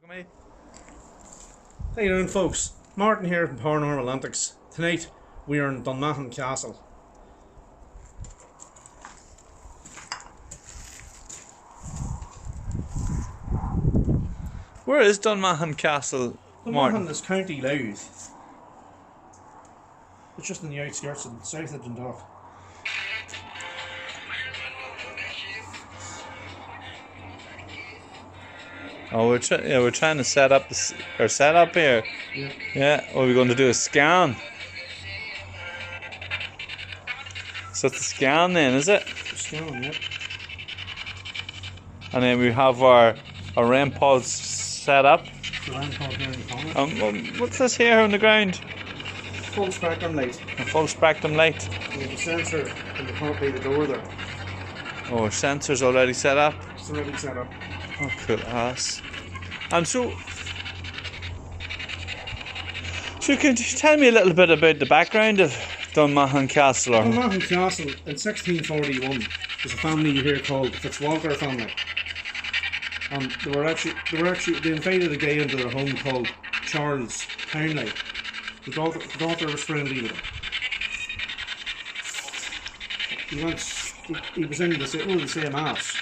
How you doing, folks? Martin here from Paranormal Antics. Tonight we are in Dunamahon Castle. Where is Dunmahon Castle, Martin? Dunmahon is County Louth. It's just in the outskirts of south of Dundalk. Oh, we're trying to set up our setup here. Yeah. Yeah. What are we going to do? A scan? So it's a scan then, is it? Scan, yeah. And then we have our REM pods set up. The land called here in the corner. What's this here on the ground? Full spectrum light. A full spectrum light. We have a sensor in the front by the door there. Oh, our sensor's already set up. It's already set up. Oh, cool ass. And so can you tell me a little bit about the background of Dunmahon Castle? Dunmahon Castle in 1641 was a family here called the Fitzwalter family. And they invited a guy into their home called Charles Townley. The daughter was friendly with him. He was in the same mass.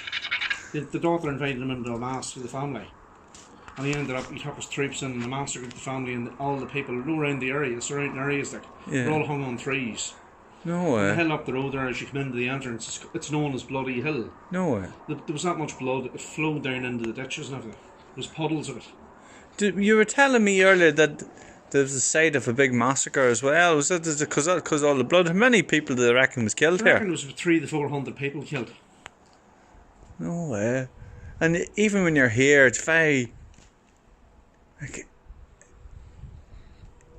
The daughter invited him into a mass with the family. And he took his troops in and massacred the family and all the people around the area, surrounding areas, like, Yeah. they're all hung on trees. No The way. hill up the road there, as you come into the entrance, it's known as Bloody Hill. No way. There was that much blood, it flowed down into the ditches and everything. There was puddles of it. You were telling me earlier that there was a site of a big massacre as well. Was it because all the blood? How many people do they reckon was killed I reckon here? there was 300 to 400 people killed. No way. And even when you're here, it's very like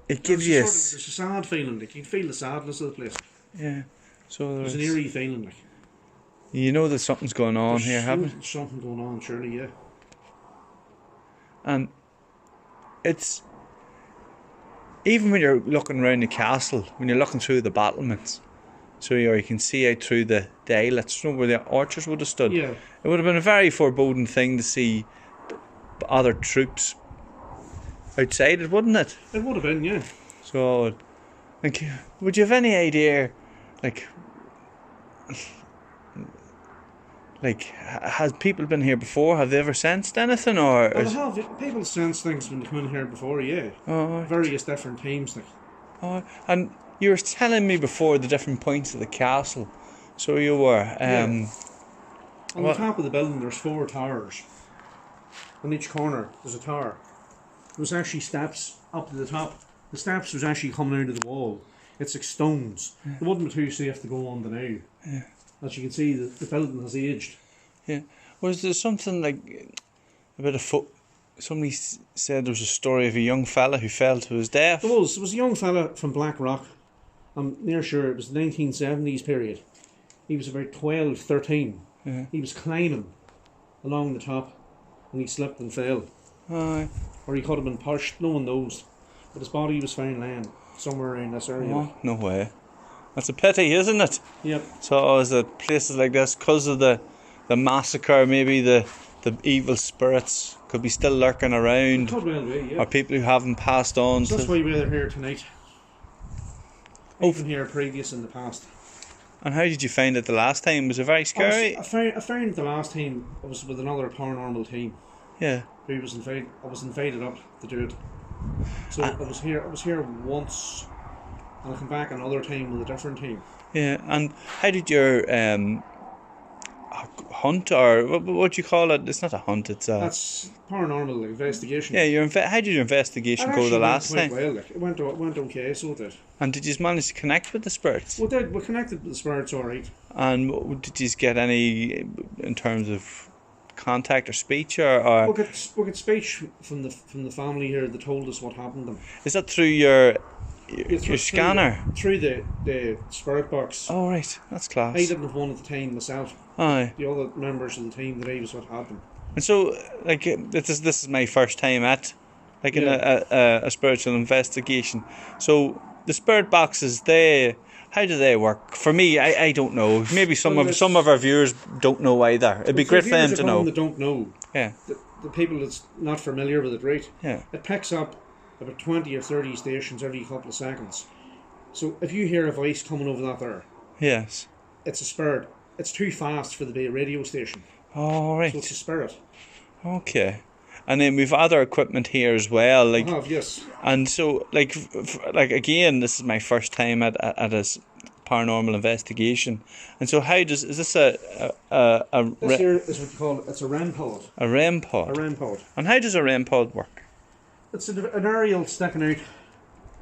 it gives you There's a sad feeling, like, you can feel the sadness of the place. yeah. So There's an eerie feeling, like. you know that something's going on There's here, haven't you? something going on, surely, yeah. And it's even when you're looking around the castle, when you're looking through the battlements, so you can see out through the islets, you know, where the archers would have stood. Yeah. It would have been a very foreboding thing to see other troops outside it, wouldn't it? It would have been, yeah. So, like, would you have any idea, has people been here before? Have they ever sensed anything, or? Well, have people sense things when they come in here before, yeah. Oh, Various different times, like. oh, and you were telling me before the different points of the castle. So you were. On what- the top of the building, there's 4 towers. On each corner, there's a tower. There was actually steps up to the top. The steps was actually coming out of the wall. It's like stones. It wouldn't be too safe to go on the now. Yeah. As you can see, the building has aged. Yeah. Was there something like a bit of somebody said there was a story of a young fella who fell to his death? There was a young fella from Blackrock. I'm near sure it was the 1970s period. He was about 12, 13. Yeah. He was climbing along the top and he slipped and fell. Aye. Or he could have been pushed, no one knows. But his body was found laying somewhere around this area. Oh, no way. That's a pity, isn't it? Yep. So is it places like this because of the massacre? Maybe the evil spirits could be still lurking around, Could well be, yeah. or people who haven't passed on. So that's to, why we're here tonight. Even here previous in the past. and how did you find it the last time? Was it very scary? I found it the last time I was with another paranormal team. Yeah. I was invited up to do it. So I was here once, and I come back another time with a different team. Yeah. And how did your hunt, or what do you call it? It's not a hunt. It's a. That's paranormal investigation. Yeah. How did your investigation go the last time? Well, like, it went okay, so it did. And did you manage to connect with the spirits? We connected with the spirits, all right. And did you get any in terms of contact or speech, or We get speech from the family here that told us what happened to them. is that through your Through scanner? Through the spirit box. Oh right, that's class. I didn't have one at the time myself. Aye. The other members of the team that I was what happened. And so, like, this is my first time at, like, in Yeah. a spiritual investigation. So the spirit boxes, how do they work? For me, I don't know. Maybe some of our viewers don't know either. It'd be great for them to know. That don't know. Yeah. the people that's not familiar with it, right? Yeah. It picks up about 20 or 30 stations every couple of seconds. So if you hear a voice coming over that there, Yes. it's a spirit. It's too fast for the be a radio station. All right. So it's a spirit. Okay. And then we've other equipment here as well, like. I have, yes. And so, like again, this is my first time at a paranormal investigation. And so, is this This here is what you call it. It's a REM pod. a REM pod? A REM pod. And how does a REM pod work? It's an aerial sticking out.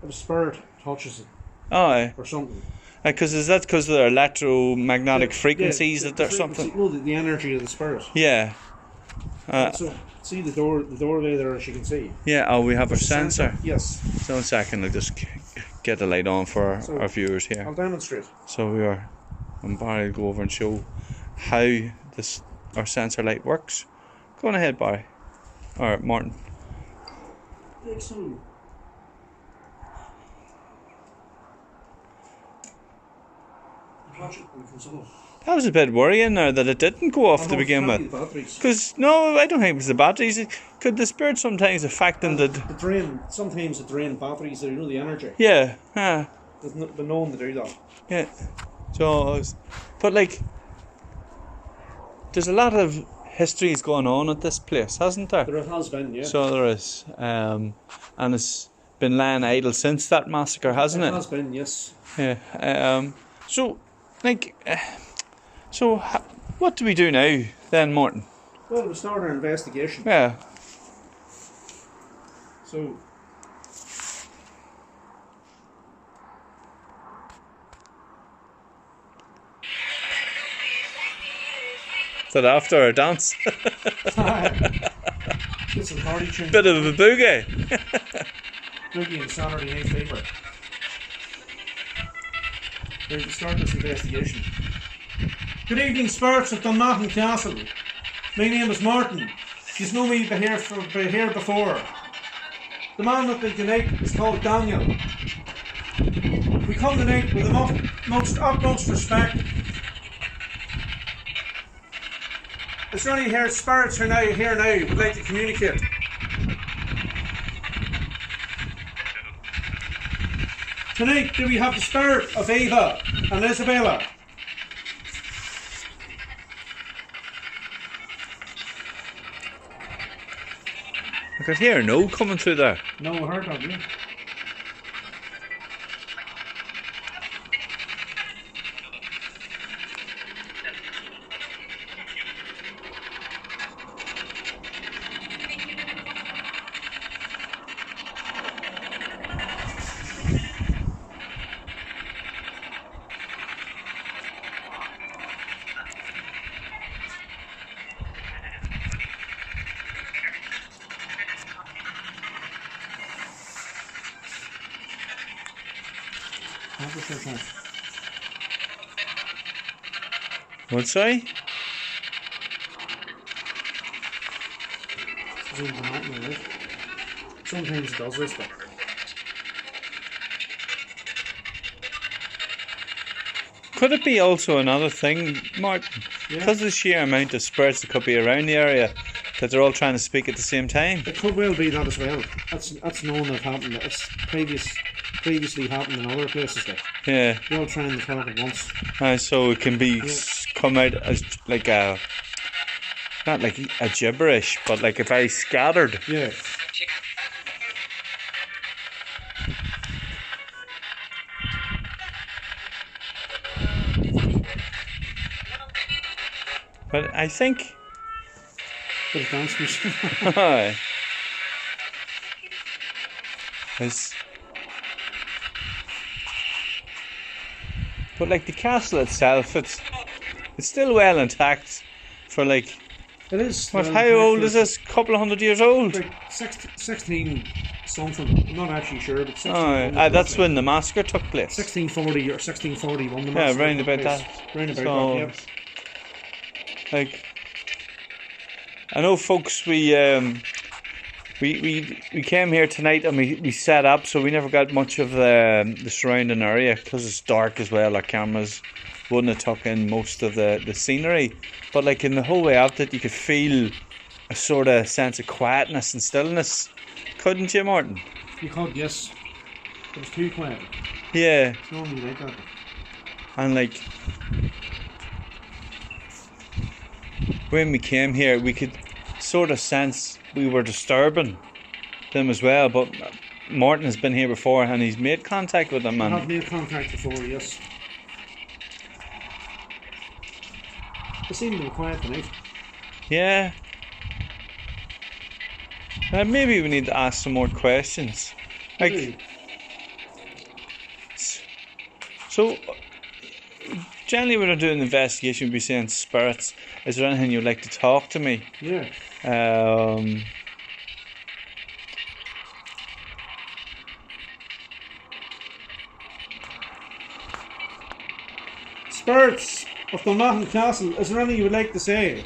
If a spirit touches it Oh, or something. because is that because of the electromagnetic frequencies that there's something? No, the energy of the spirit. Yeah. So see the doorway there, as you can see. Yeah. Oh, we have our sensor. Yes. So a second, I'll just get the light on for our viewers here. I'll demonstrate. So we are. And Barry will go over and show how our sensor light works. Go on ahead, Barry. Or Martin. So. That was a bit worrying there that it didn't go off to begin with. Because, no, I don't think it was the batteries. Could the spirit sometimes affect them that... Sometimes it drain batteries, you know, the energy. Yeah, There's been known to do that. yeah. So, but like, there's a lot of histories going on at this place, hasn't there? There has been, yeah. So there is. And it's been lying idle since that massacre, hasn't it? It has been, yes. Yeah. So, like... what do we do now then, Martin? Well, we start our investigation. Yeah. So, Is that after our dance? get some party tunes. Bit of a boogie. Boogie and Saturday Night Fever. We're to start this investigation. Good evening, spirits of Dunamahon Castle. My name is Martin. You've known me here before. The man with me tonight is called Daniel. We come tonight with the utmost respect. Is there any here spirits here now would like to communicate? Tonight, do we have the spirit of Ava and Isabella? I could hear no coming through there. No, I heard that, yeah. What, sorry? Sometimes it does this, but Could it be also another thing, Martin? yeah. Because of the sheer amount of spirits that could be around the area, that they're all trying to speak at the same time? It could well be that as well. That's known to have happened. It's previously happened in other places. Yeah. They're all trying to talk at once. So it can be come out as like a, not like a gibberish, but like a very scattered. Yeah. But I think. Bit of dance music. Aye. But like the castle itself, it's still well intact for like. It is. What? How old is this? Couple of 100 years old. Like 16 something. I'm not actually sure, but 16. That's when the massacre took place. 1640 or 1641. The Yeah, round about that. Round about So, that. Yep. Like, I know, folks. We came here tonight and we set up, so we never got much of the surrounding area because it's dark as well. Our cameras wouldn't have took in most of the scenery, but like in the whole way out, that you could feel a sort of sense of quietness and stillness, couldn't you, Martin? You could, yes. It was too quiet. Yeah. It's normally like that. And like, when we came here, we could sort of sense we were disturbing them as well, but Martin has been here before and he's made contact with them. I And have made contact before, yes. They seem to be quiet tonight. yeah. Maybe we need to ask some more questions. Like, Really? so, generally when I'm doing an investigation, we'd be saying spirits. Is there anything you'd like to talk to me? Yeah. Spirits of Dunamahon Castle, is there anything you would like to say?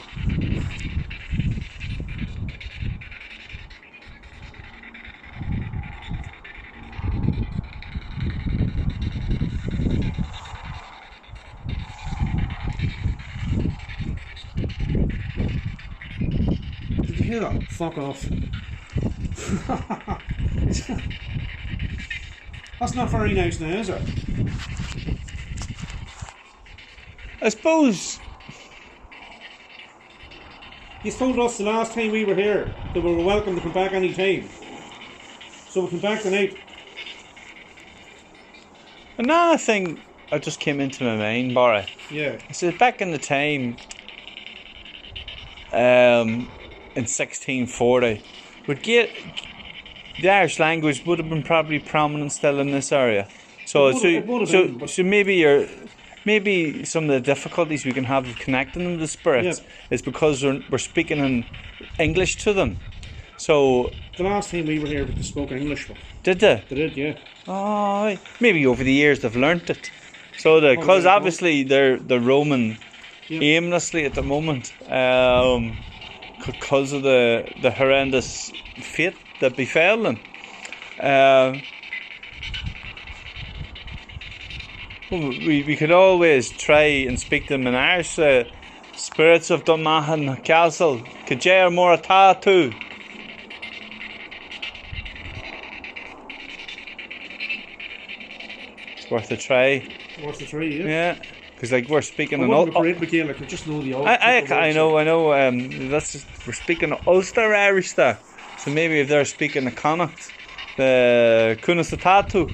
Did you hear that? Fuck off. That's not very nice now, is it? I suppose. You told us the last time we were here that we were welcome to come back any time. So we come back tonight. Another thing I just came into my mind, Barry. Yeah. I said back in the time, in 1640, the Irish language would have been probably prominent still in this area. So It would have been, so maybe some of the difficulties we can have of connecting them to spirits is because we're speaking in English to them. So The last time we were here, they spoke English. did they? They did, yeah. Oh, maybe over the years they've learnt it. So because obviously they're roaming aimlessly at the moment, because of the horrendous fate that befell them. We could always try and speak to them in Irish. Spirits of Dunmahon Castle, Kajer Moratatu. It's worth a try. Worth a try, yeah. Yeah, because like we're speaking I in wouldn't be great with Gaelic, I just know the old. I know. We're speaking Ulster Irish there, so maybe if they're speaking the Connacht, the Kunasatatu.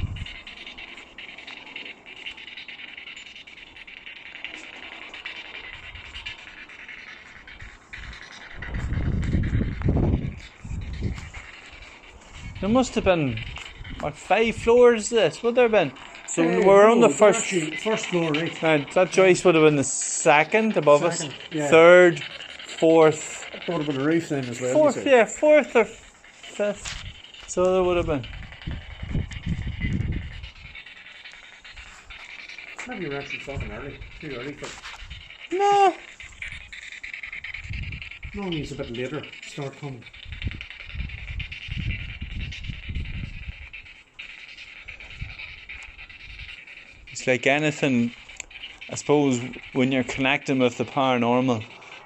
There must have been, what, 5 floors this? Would there have been? So we're on the first floor, right? That joist would have been the second above us. Yeah. Third, fourth. That would have been a roof then as well. Fourth or fifth. So there would have been. Maybe you're actually fucking early. Too early for. No. Normally it's a bit later. Start coming. It's like anything, I suppose, when you're connecting with the paranormal,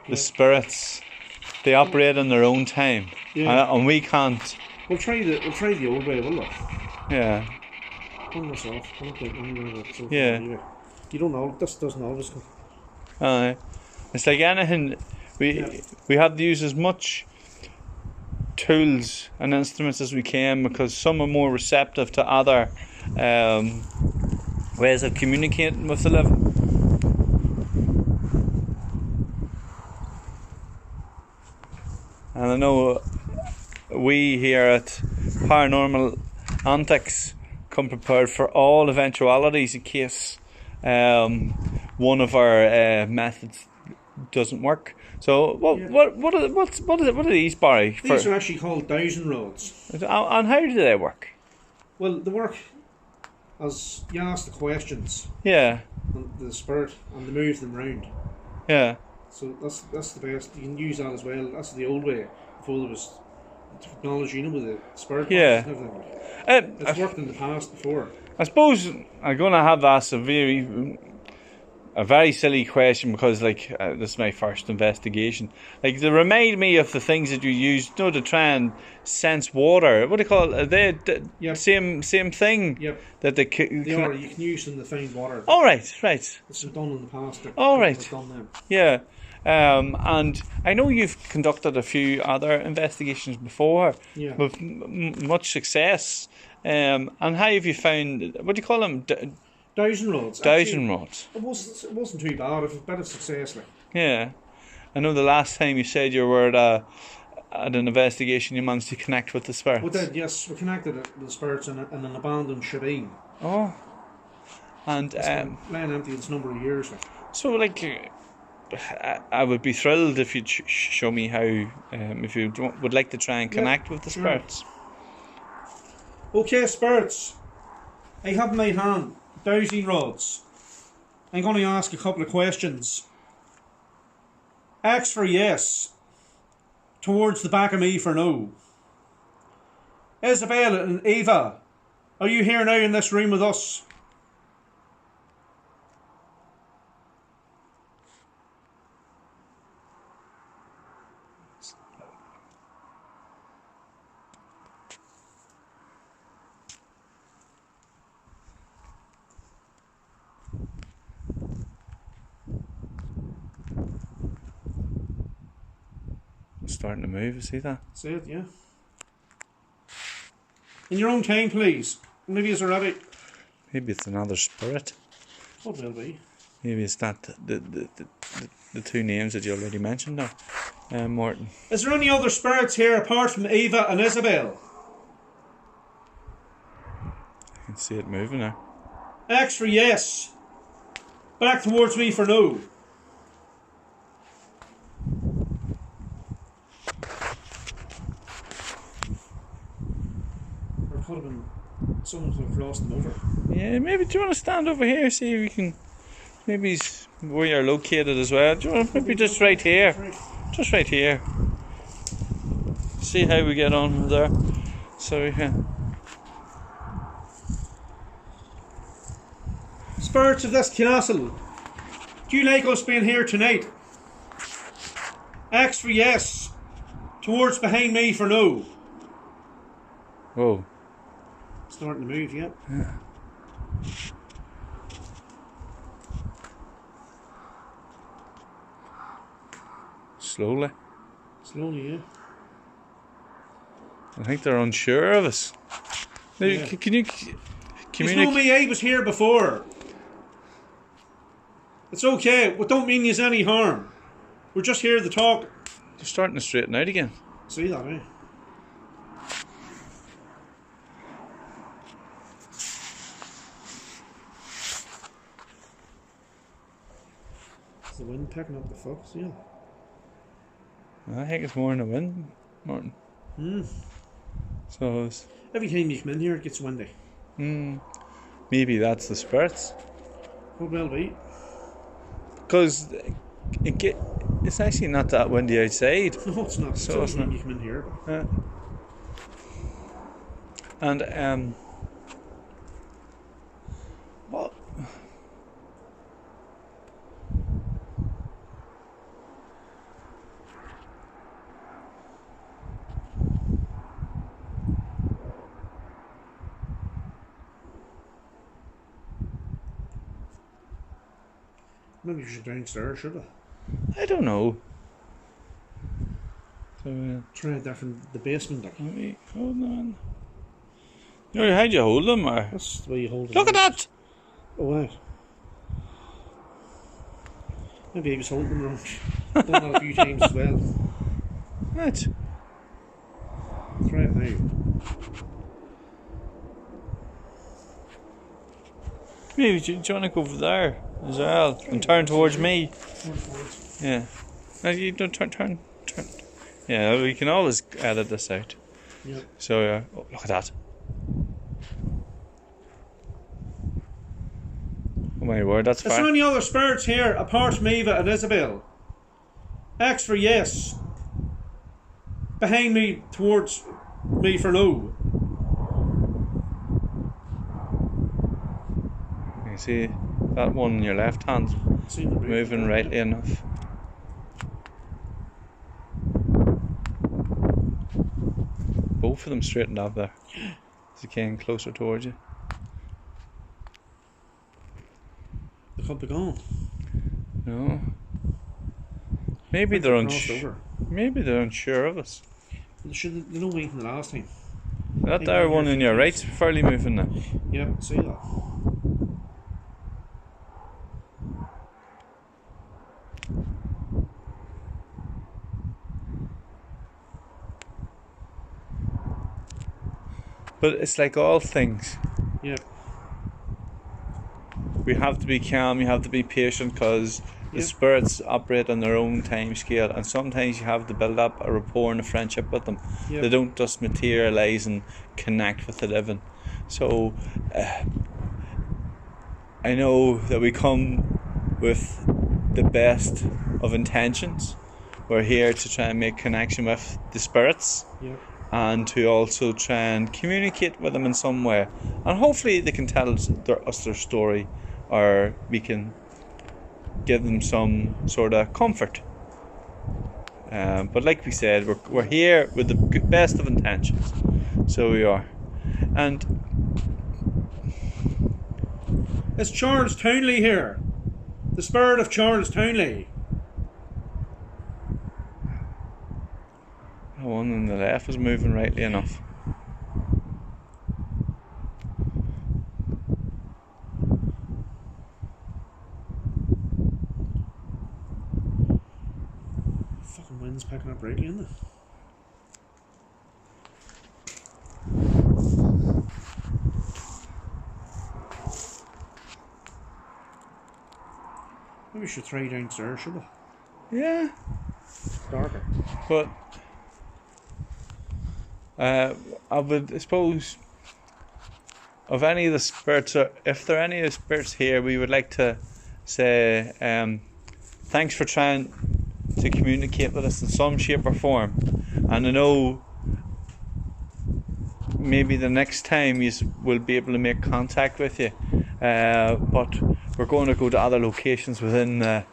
the spirits, they operate in their own time, and we can't. We'll try the old way, will we? Yeah. Turn this off. I don't think anywhere that's so Yeah. anyway. You don't know. This doesn't always come. It's like anything. We have to use as much tools and instruments as we can, because some are more receptive to other ways of communicating with the living. And I know we here at Paranormal Antics come prepared for all eventualities in case one of our methods doesn't work. So what are these, Barry? These are actually called dowsing rods. And how do they work? Well, they work as you ask the questions. Yeah. And the spirit, and they move them round. Yeah. So that's the best. You can use that as well. That's the old way before there was technology, with the spirit boxes and everything. It's worked in the past before. I suppose I'm going to have to ask a very a very silly question because, like, this is my first investigation. Like, they remind me of the things that you use, you know, to try and sense water. What do you call it? Are they Yep. same thing? Yep. That They are. You can use them to find water. Oh, right. It's been done in the past. Oh, right. Done them. Yeah. And I know you've conducted a few other investigations before, Yeah. with much success. And how have you found? What do you call them? Dowsing rods. Dowsing rods. It wasn't too bad. It was a bit of success, like. Yeah, I know. The last time you said you were at an investigation, you managed to connect with the spirits. We did, yes. We connected the spirits in an abandoned shebeen. Oh, and It's been laying empty this number of years, like. so like. I would be thrilled if you'd show me how, if you would like to try and connect with the spirits. Okay, spirits. I have in my hand dowsing rods. I'm going to ask a couple of questions. X for yes. Towards the back of me for no. Isabel and Eva, are you here now in this room with us? Starting to move, see that? That's it, yeah. In your own time, please. Maybe it's a rabbit. Maybe it's another spirit. What will be? Maybe it's not the two names that you already mentioned now, Martin. Is there any other spirits here apart from Eva and Isabel? I can see it moving now. X for yes. Back towards me for no. Or could have been someone who have crossed them over. Yeah, maybe do you want to stand over here, see if we can, maybe where you're located as well. Do you want to maybe just right here? Just right here. See how we get on there. So we can. Spirits of this castle, do you like us being here tonight? X for yes. Towards behind me for no. Whoa. Starting to move, yeah. Slowly. Slowly, yeah. I think they're unsure of us. Maybe, Yeah. can you You know communicate? me, I was here before. It's okay, we don't mean you any harm. We're just here to talk. You're starting to straighten out again. See that, eh? Is the wind picking up the focus? Yeah. I think it's more in the wind, Martin. So it's, Every time you come in here, it gets windy. maybe that's the spirits. Could well be. Because it's actually not that windy outside. No, it's not. So it's it's only when not. you come in here. And what? Maybe you should downstairs, should I? I don't know. So Try a different, the basement. Like. let me hold on. How'd you hold them? Or? That's the way you hold it. Look at that! Oh, wow. Maybe I was holding them wrong. Done that a few times as well. Right. Try it now. Maybe do you want to go over there as well and turn towards me? Yeah. No, you don't turn. Yeah, we can always edit this out. Yeah. So oh, look at that. Oh my word, that's Is there fine. any other spirits here apart from Eva and Isabel? X for yes. Behind me, towards me for no. You see that one in your left hand? Seen them moving rightly enough. Both of them straightened up there as they came closer towards you. They could be gone. No. Maybe they're crossed over. Maybe they're unsure of us. They know me from the last time. That there one on your right's fairly moving now. Yeah, see that. But it's like all things. Yeah. We have to be calm, you have to be patient, because the spirits operate on their own time scale, and sometimes you have to build up a rapport and a friendship with them. Yep. They don't just materialise and connect with the living. So I know that we come with the best of intentions. We're here to try and make connection with the spirits. Yep. And to also try and communicate with them in some way, and hopefully they can tell us their story, or we can give them some sort of comfort. But like we said, we're here with the best of intentions, so we are. And it's Charles Townley here, the spirit of Charles Townley. The one on the left is moving rightly enough. Fucking wind's picking up rightly, isn't it? Maybe we should try downstairs, should we? Yeah. Darker. But I would suppose of any of the spirits, or if there are any of the spirits here, we would like to say thanks for trying to communicate with us in some shape or form. And I know maybe the next time you will be able to make contact with you, but we're going to go to other locations within the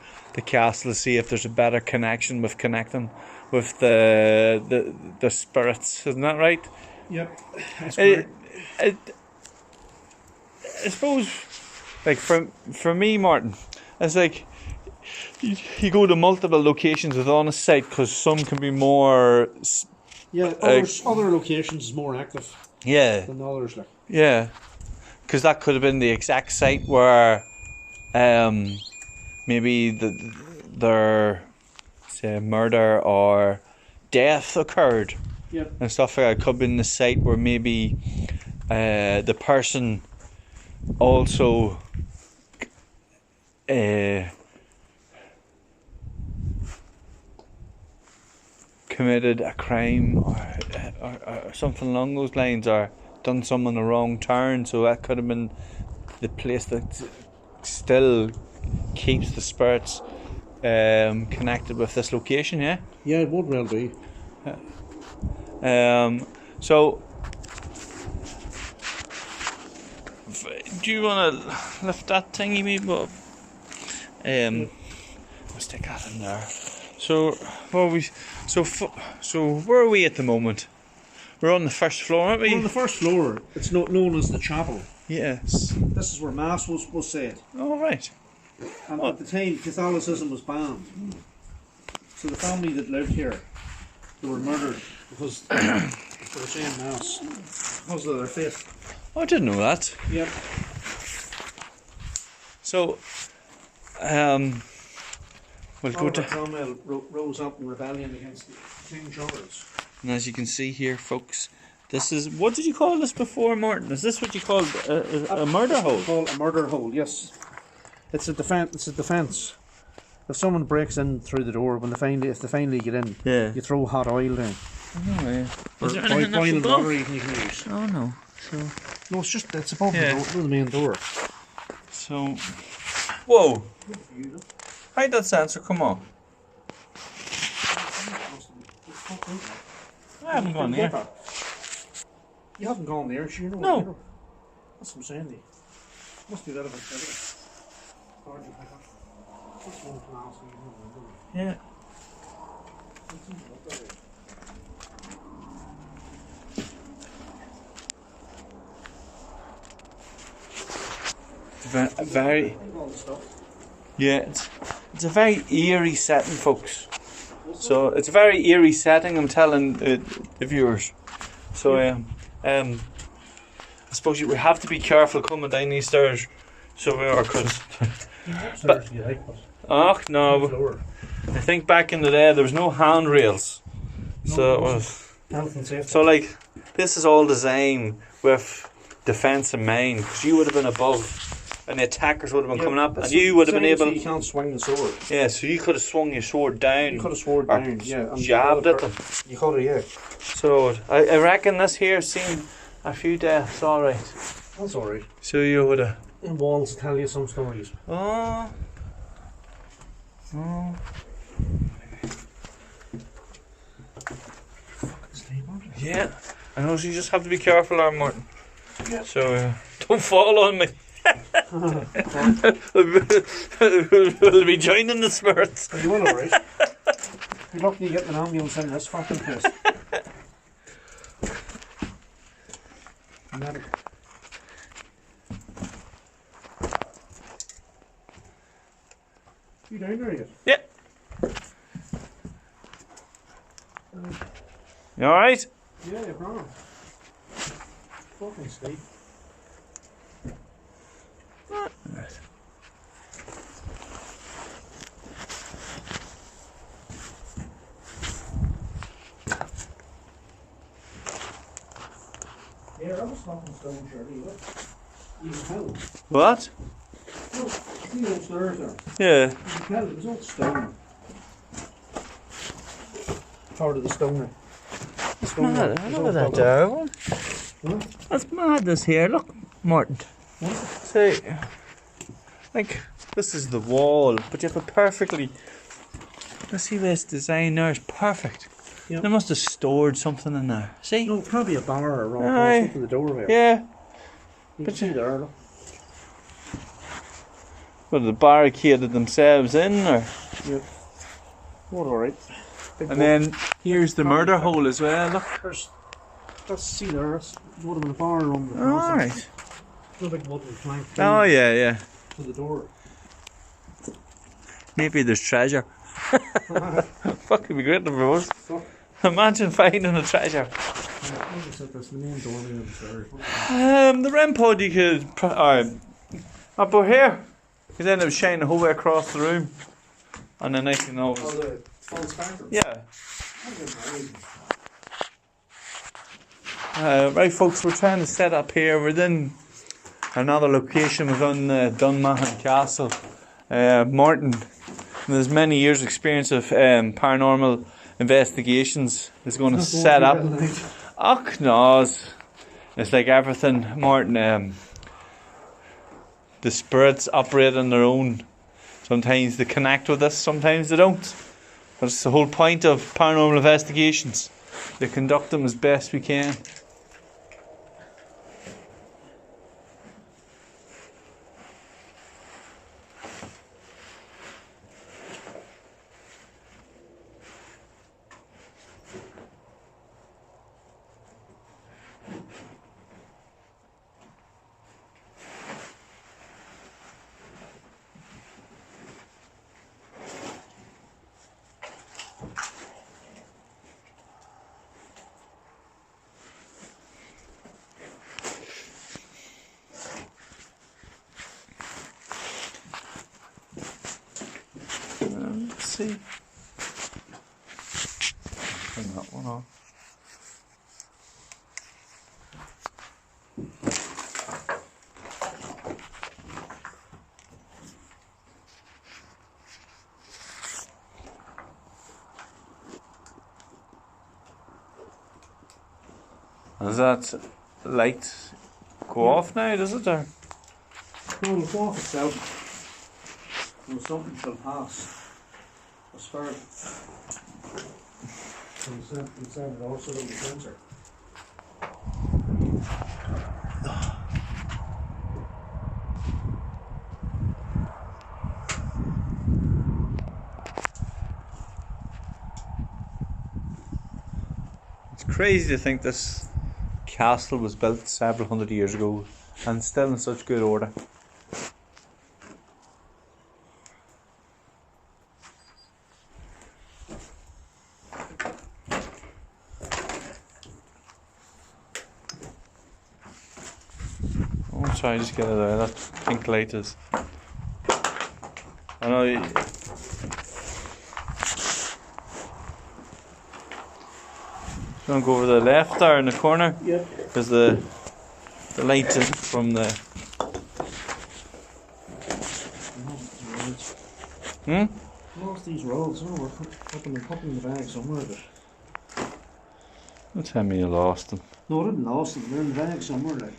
castle to see if there's a better connection with connecting with the spirits. Isn't that right? Yep. That's correct. I suppose, like for me, Martin, it's like you go to multiple locations within a site, because some can be more. Yeah, other locations is more active. Yeah. Than others, like. Yeah, because that could have been the exact site where, maybe their say murder or death occurred. Yep. And stuff like that. It could have been the site where maybe the person also committed a crime or something along those lines, or done something a wrong turn. So that could have been the place that still keeps the spirits connected with this location. Yeah. Yeah, it would well be. So do you want to lift that thingy maybe up? Let's take that in there. So where are we at the moment? We're on the first floor, aren't we? We're on the first floor. It's known as the chapel. Yes. This is where Mass was said. All right. And at the time, Catholicism was banned. So the family that lived here, they were murdered because they were saying Mass because of their faith. Oh, I didn't know that. Yep. So, we'll go to. Cromwell rose up in rebellion against King Charles. And as you can see here, folks, this is, what did you call this before, Martin? Is this what you called a murder hole? Called a murder hole, yes. It's a defense. It's a defense. If someone breaks in through the door, if they finally get in, Yeah. you throw hot oil down. Oh, yeah. Or Is there anything boiling else above? water even you can use. Oh, no. So, No, it's above Yeah. the main door. so, whoa. How'd that sensor come on? I haven't gone there. You haven't gone there, sure. No. That's what I'm saying to you. Must be relevant evidence. That's one class evening, Yeah. Very, yeah, it's a very eerie setting, folks. So it's a very eerie setting, I'm telling the viewers. So I suppose we have to be careful coming down these stairs. So we are, because but oh no, I think back in the day there was no handrails, so it was so like this is all designed with defence in mind, because you would have been above and the attackers would have been coming up, and you would have been able. You can't swing the sword. Yeah, so you could have swung your sword down. You could have sword down. Yeah, and jabbed at them. You could have, yeah. So I reckon this here's seen a few deaths. All right. That's alright. So you would have. The walls tell you some stories. Oh. Oh. Yeah. I know. So you just have to be careful, there, Martin. Yeah. So don't fall on me. We'll be joining the spirits. Are you all alright? You're lucky you get an ambulance in this fucking place. Medic. You down there yet? Yeah. You alright? Yeah, you're wrong. Fucking sleep. Yeah, I was fucking stone, Shirley. Look. You can tell. What? Look, see those stairs there? Yeah. You can tell it was all stone. Part of the stone. That's mad. I know that there. What? That's madness here. Look, Martin. What? See, like, this is the wall, but you have a perfectly. Let's see where it's designed there. It's perfect. Yep. They must have stored something in there. See? No, probably a bar or rock Aye. up in the doorway. Yeah. You But can see there, look. Well, they barricaded themselves in, or. Yep. What alright. And then here's the murder hole as well. Look. Let's see there. That's would have been a bar room. Alright. No big wooden plank. Oh, yeah, yeah. To the door. Maybe there's treasure. Fucking be great if it was. Imagine finding a treasure. The REM pod you could up over here. Because then it was shining the whole way across the room. And then I can always. Oh, the false factor? Yeah. Right, folks, we're trying to set up here. We're in another location within Dunmahon Castle. Martin, with his many years' experience of paranormal investigations, is going to set up. Och, no, it's like everything, Martin. The spirits operate on their own. Sometimes they connect with us, sometimes they don't. But it's the whole point of paranormal investigations. They conduct them as best we can. Let's see. Turn that one off. Does that light go off now, does it? Or? No, it'll go off itself. Well, something shall pass. As far as it also in the sensor. It's crazy to think this castle was built several hundred years ago and still in such good order. Oh, sorry, just get it out. That pink light is. I know. Gonna go over the left there in the corner. Yep. There's the light from the. Lost these rolls. Oh, we're putting them in the bag somewhere. But Don't tell me you lost them. no, I didn't lost them. They're in the bag somewhere. Like.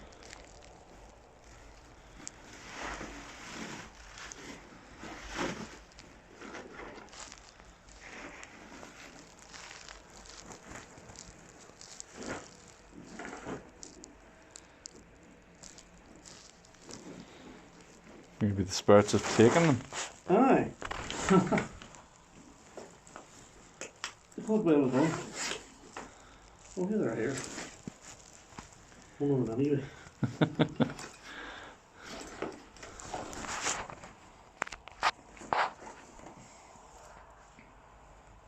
Maybe the spirits have taken them. Aye. The cold well done. Oh, here they're here. One of them anyway.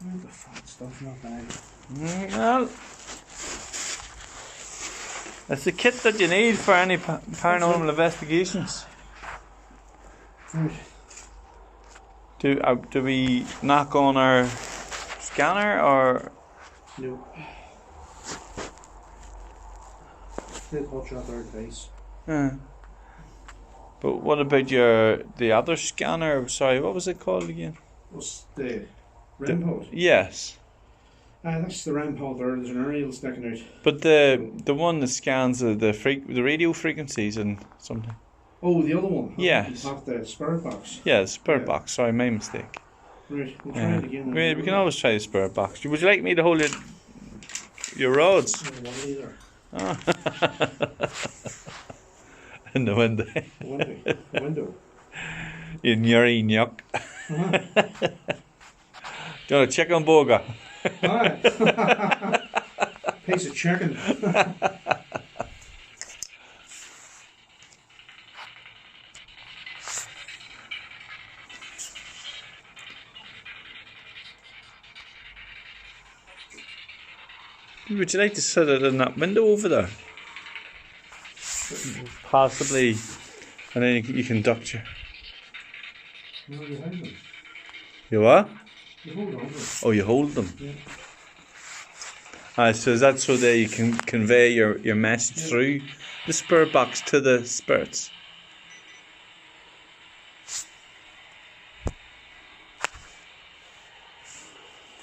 Where's the fun stuff in that bag? Well, it's the kit that you need for any paranormal investigations. Right. Do we knock on our scanner or? No. They'll touch out our face. But what about the other scanner? Sorry, what was it called again? What's the rampod? Yes. That's the rampod there. There's an aerial sticking out. But the one that scans the radio frequencies and something. Oh, the other one? Yes. Not the spirit box? Yeah, the spirit box. Sorry, my mistake. Right, we'll try it again. We can always try the spirit box. Would you like me to hold your rods? I don't want it either. Oh. In the window. The window. In your yuck. Do you want a chicken burger? Aye. Piece of chicken. Would you like to sit it in that window over there? Possibly, and then you can duct your. No, you hold them. You what? You hold on to them. Oh, you hold them. Yeah. So is that so that you can convey your message through the spirit box to the spirits?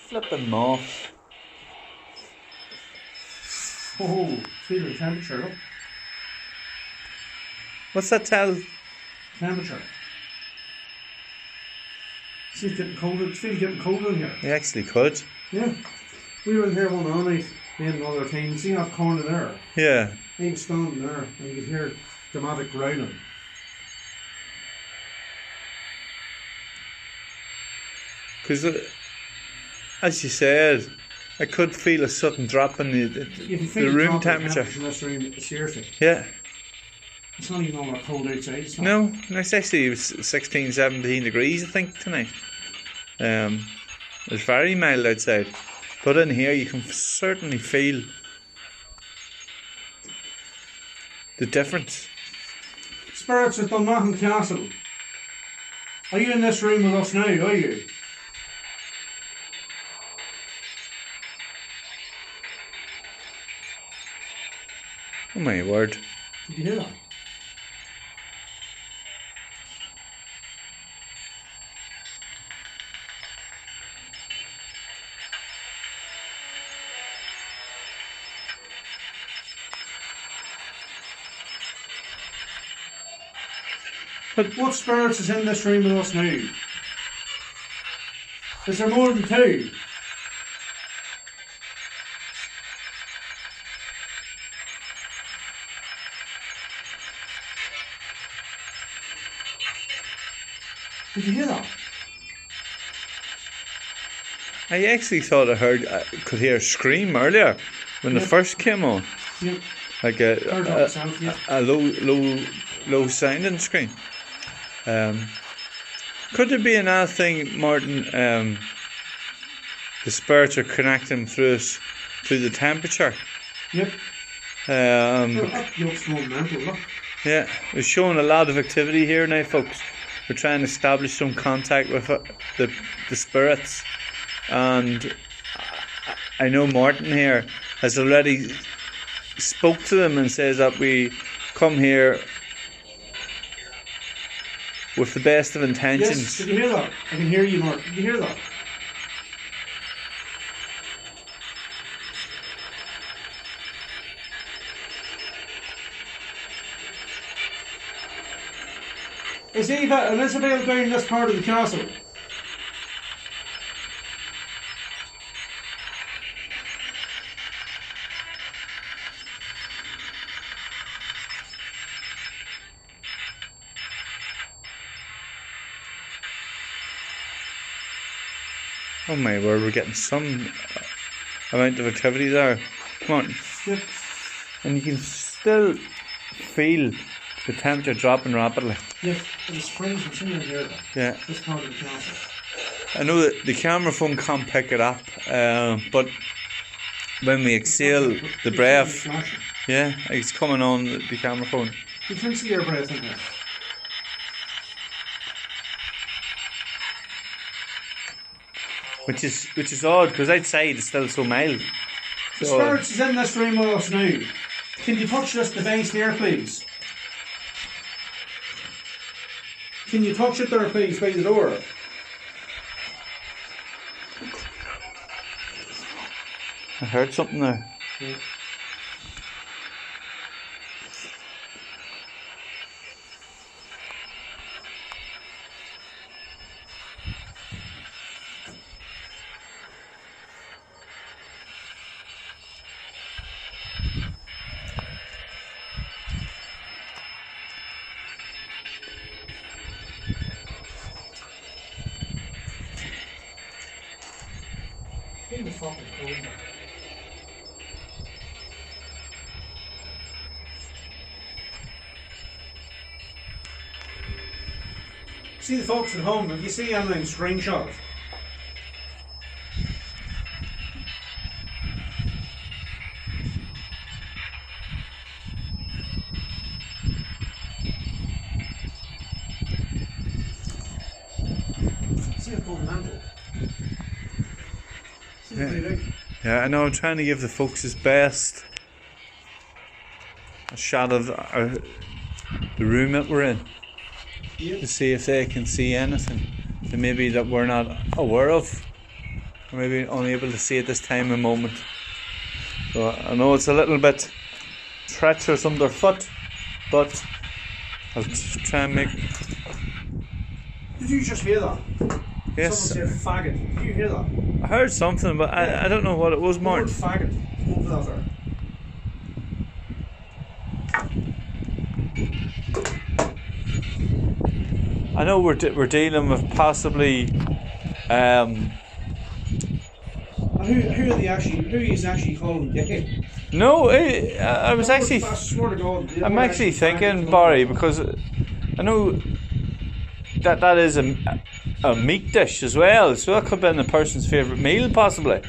Flipping moth. Oh, feel the temperature, look. What's that tell? Temperature. See, it's getting colder. It feels getting colder in here. You actually could. Yeah. We were in here one night, me and another team. See that corner there? Yeah. He was standing there, and you could hear dramatic growling. Because, as you said, I could feel a sudden drop in You can feel the room drop in temperature. in this room, seriously. Yeah. It's not even all that cold outside. It's not. No, it's actually 16, 17 degrees, I think, tonight. It's very mild outside. But in here, you can certainly feel the difference. Spirits at Dunamahon Castle. Are you in this room with us now, are you? Oh my word. Did you hear that? But what spirits is in this room with us now? Is there more than two? Did you hear that? I actually thought I could hear a scream earlier. when they first came on, like a low sounding screen. Could there be another thing, Martin? The spirits are connecting through the temperature. Yep. Yeah, we're showing a lot of activity here now, folks. We're trying to establish some contact with the spirits, and I know Martin here has already spoke to them and says that we come here with the best of intentions. Yes, did you hear that? I can hear you, Martin. Did you hear that? Is Eva and Isabel down this part of the castle? Oh my word, we're getting some amount of activity there. Come on. Yep. And you can still feel the temperature dropping rapidly. Yes, it's freezing in here. Yeah. This part of the castle. I know that the camera phone can't pick it up, but when we exhale the breath, yeah, it's coming on the camera phone. You can see your breath in there. Which is odd, because outside it's still so mild. The spirits is in this room with us now. Can you touch this device here, please? Can you touch it there, please, by the door? I heard something there. Yeah. It was fucking cold. See the folks at home, if you see anything screenshot it. See it going mantle. Yeah, I know. I'm trying to give the folks his best a shot of the room that we're in, to see if they can see anything that maybe that we're not aware of, or maybe unable to see at this time and moment. So I know it's a little bit treacherous underfoot, but I'll try and make. Did you just hear that? Yes. Someone said faggot. Did you hear that? I heard something, but I don't know what it was, Mark. The word faggot. Over that there. I know we're dealing with possibly. And who are they actually? Who is actually calling Dickie? No, I was actually. I swear to God. I'm actually thinking, Barry, because I know that is a meat dish as well, so that could have been the person's favourite meal, possibly.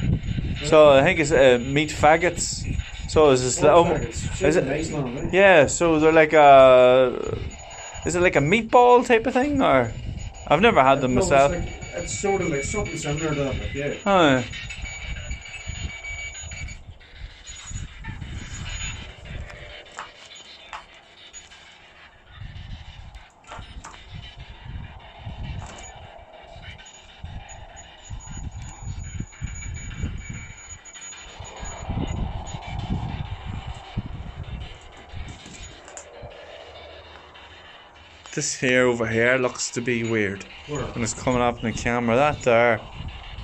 So I think it's meat faggots. So is this is it? Nice one, right? Yeah, so they're like is it like a meatball type of thing, or I've never had them myself. It's sort of like something similar to that, but yeah. Huh. This here over here looks to be weird. Where? When it's coming up in the camera, that there,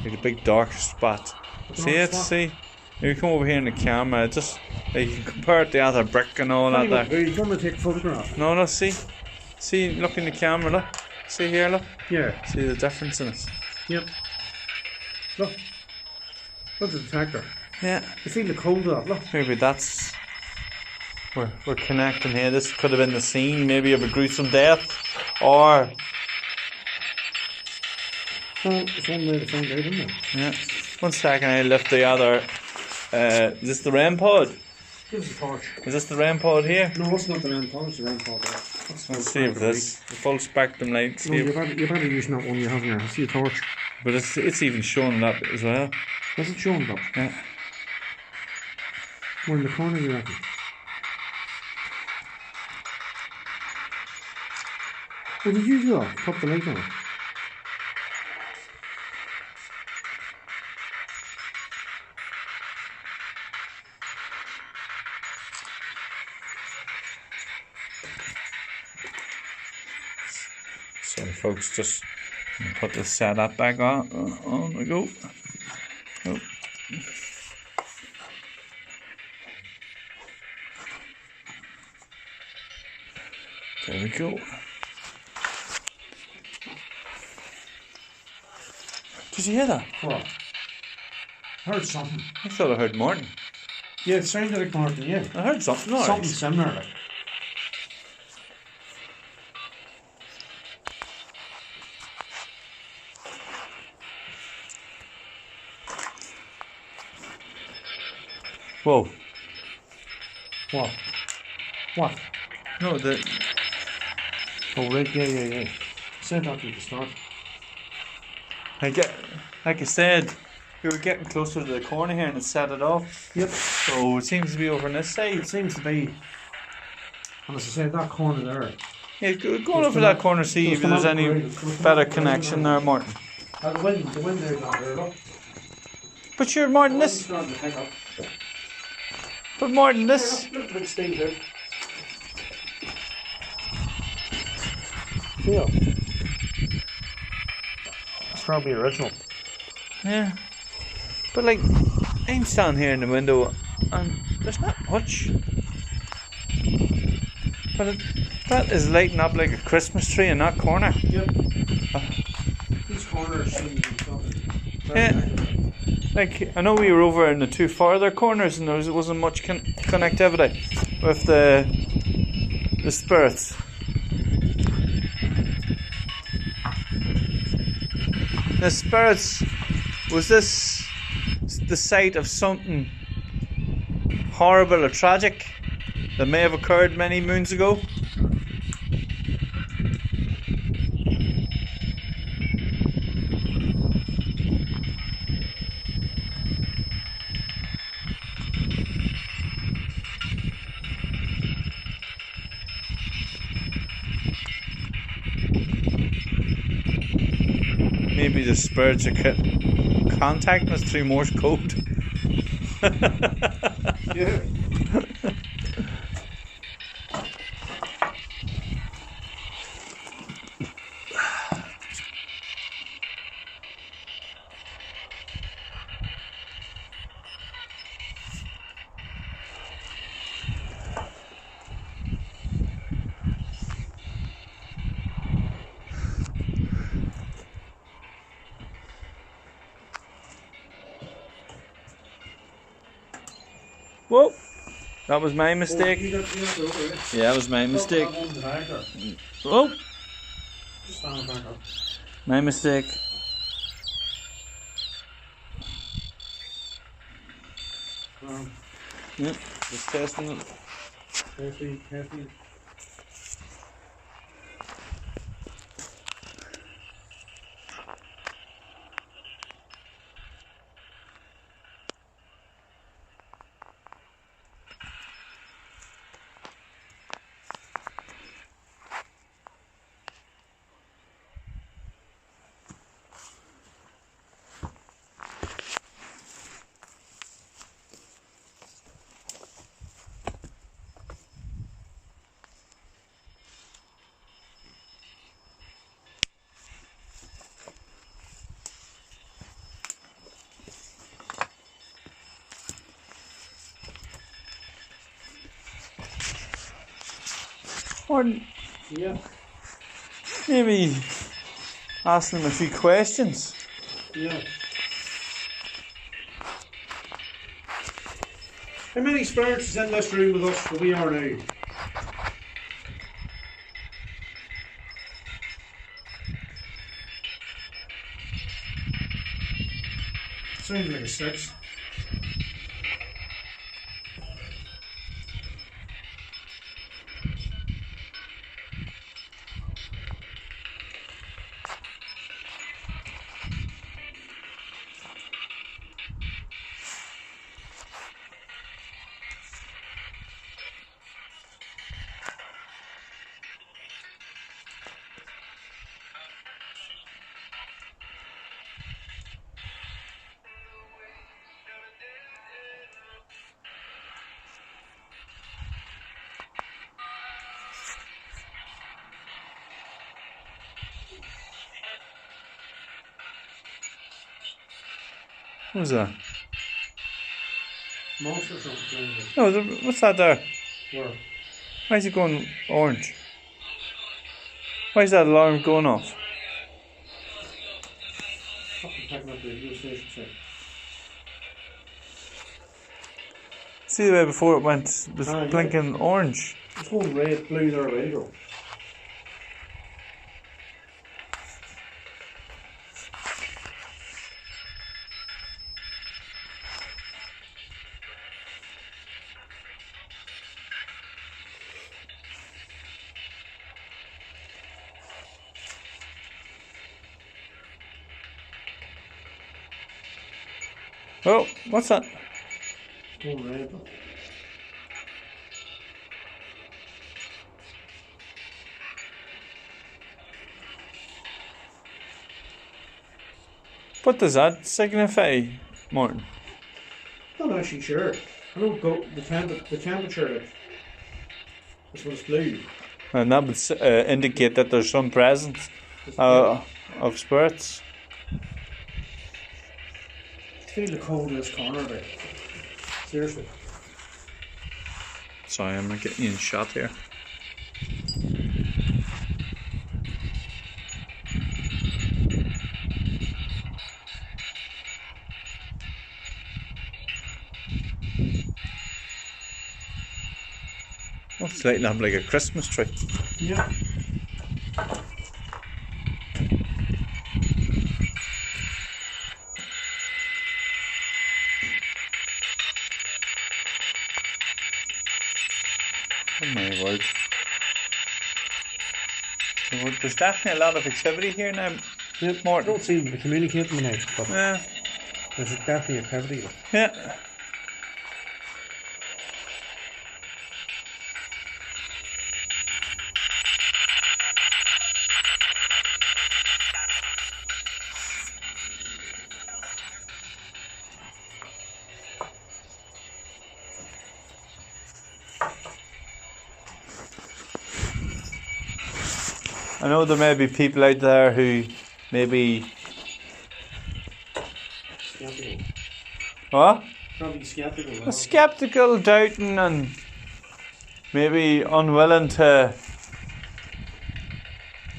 like a big dark spot. See it? See? If you come over here in the camera, just like you can compare it to the other brick and all that there. Are you going to take a photograph? No, see? See, look in the camera, look. See here, look. Yeah. See the difference in it. Yep. Look. Look at the detector. Yeah. You feel the cold of that, look. Maybe that's... We're connecting here. This could have been the scene, maybe, of a gruesome death. Or... Well, it's one way to find out, isn't it? Yeah. 1 second, I lift the other... is this the REM pod? Give us a torch. Is this the REM pod here? No, it's not the REM pod, it's the REM pod there. Let's see if this... Full spectrum light. No, you're better using that one you have there. I see a torch. But it's even showing that as well. Is it showing that? Yeah. We're in the corner, you reckon? What did you do that? Pop the light on it. Sorry folks, just put the setup back on. On we go. Oh. There we go. Did you hear that? What? I heard something. I thought I heard Martin. Yeah, it sounded like Martin, yeah. I heard something. All Something right. similar, like. Whoa. What? What? No, the... Oh, right, yeah. Said that at the start. Like I said, we were getting closer to the corner here and it set it off. Yep. So it seems to be over on this side. It seems to be. And as I said, that corner there. Yeah, go on over that corner, see if there's any better connection there, Martin. The wind there's not there, look. But you're Martin, this. But Martin, this. Look at the stage there. Yeah. It's probably original. Yeah. But like, I'm standing here in the window and there's not much. But that is lighting up like a Christmas tree in that corner. Yep. These corners seem to be something. Yeah. Like, I know we were over in the two farther corners and there wasn't much connectivity with the spirits. The spirits, was this the site of something horrible or tragic that may have occurred many moons ago? Maybe the spirits are contacting us through Morse code. Yeah. Whoa, that was my mistake. You got over it. Yeah, that was my mistake. That one's the back there. Oh, Just stand back up. my mistake. Yeah, just testing it. Carefully. Or Yeah. maybe asking them a few questions. Yeah. How many spirits is in this room with us where we are now? Sounds like a 6. What was that? Monster or something. No, what's that there? Where? Why is it going orange? Why is that alarm going off? Fucking picking up the radio station check. See the way before it was Yeah. blinking orange. It's going red, blue there a way ago. Oh, what's that? It's going red. What does that signify, Martin? Not actually sure. I don't go the temperature. This one's blue. And that would indicate that there's some presence of spirits. Feel the cold in this corner there. Seriously. Sorry, I'm not getting you in shot here. Oh, it's lighting up like a Christmas tree. Yeah. Oh my word. There's definitely a lot of activity here now. Yep. I Martin. don't seem to be communicating now, but Yeah. there's definitely activity. Yeah. I know there may be people out there who maybe Skeptical. what? Probably skeptical. Skeptical, doubting, and maybe unwilling to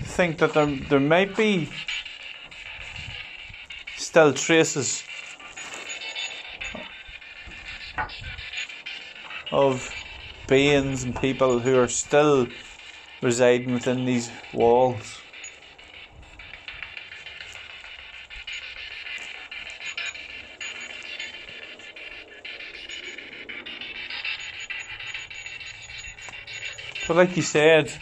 think that there might be still traces of beings and people who are still residing within these walls. But like you said,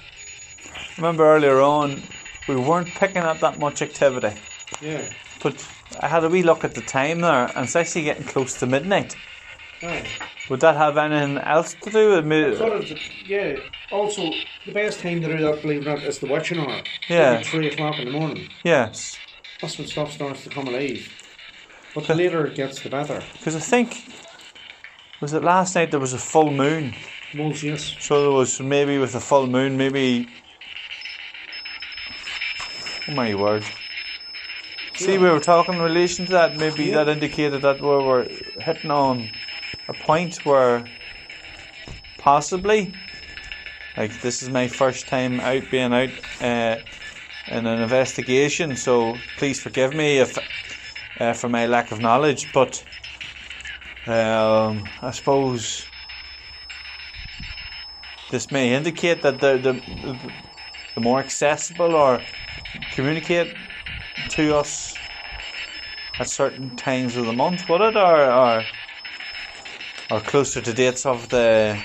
remember earlier on, we weren't picking up that much activity. Yeah. But I had a wee look at the time there, and it's actually getting close to midnight. Right. Would that have anything else to do with me? Yeah. Also, the best time to do that, believe it or not, is the witching hour. Yeah. Maybe 3 o'clock in the morning. Yes. That's when stuff starts to come alive. But the later it gets, the better. Because I think, was it last night there was a full moon? Once, yes. So there was maybe with a full moon, maybe. Oh my word. See, we were talking in relation to that, maybe that indicated that we were hitting on a point where possibly, like, this is my first time being out in an investigation, so please forgive me if for my lack of knowledge, but I suppose this may indicate that the more accessible or communicate to us at certain times of the month, would it, or closer to dates of the,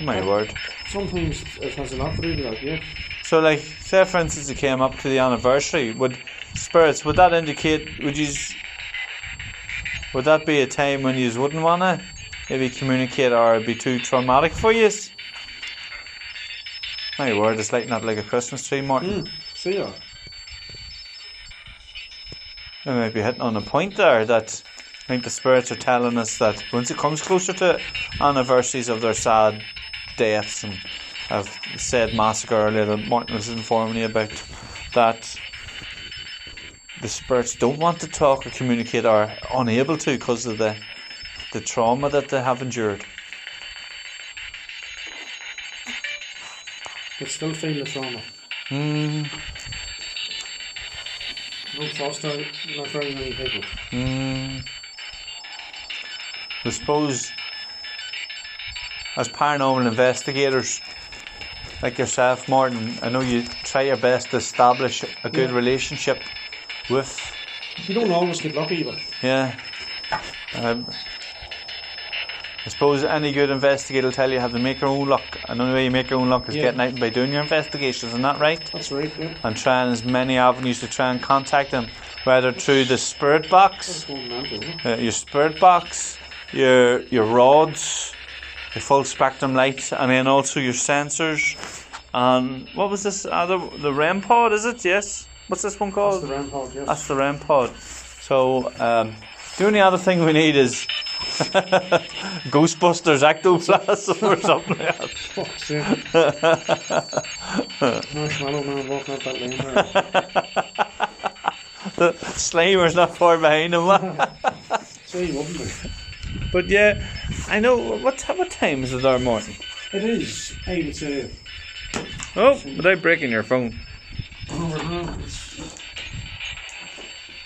oh my word. Sometimes it has a lot to do with that, yeah. So, like, say for instance, it came up to the anniversary. Would that indicate? Would that be a time when you wouldn't wanna maybe communicate, or it'd be too traumatic for you? My word, it's lighting up like a Christmas tree, Martin. See ya. We might be hitting on a point there that I think the spirits are telling us that once it comes closer to anniversaries of their sad deaths, and I've said massacre earlier that Martin was informing me about, that the spirits don't want to talk or communicate, or are unable to because of the trauma that they have endured. But still feel the trauma. No foster, not very many people. I suppose, as paranormal investigators like yourself, Martin, I know you try your best to establish a good relationship with. You don't always get lucky, but. Yeah. I suppose any good investigator will tell you how to make your own luck, and the only way you make your own luck is getting out and by doing your investigations, isn't that right? That's right, yeah. And trying as many avenues to try and contact them, whether through the spirit box, your spirit box, your rods, your full spectrum lights, and then also your sensors. And what was this other, the REM pod, is it? Yes? What's this one called? That's the REM pod, yes. That's the REM pod. So, the only other thing we need is Ghostbusters ectoplasm or something like that. Fuck's sake. Marshmallow man walking up that lane there. The Slimer's not far behind him. So you wouldn't be. But yeah, I know. What time is it there, Martin? It is, I would say. Oh, without breaking your phone. It's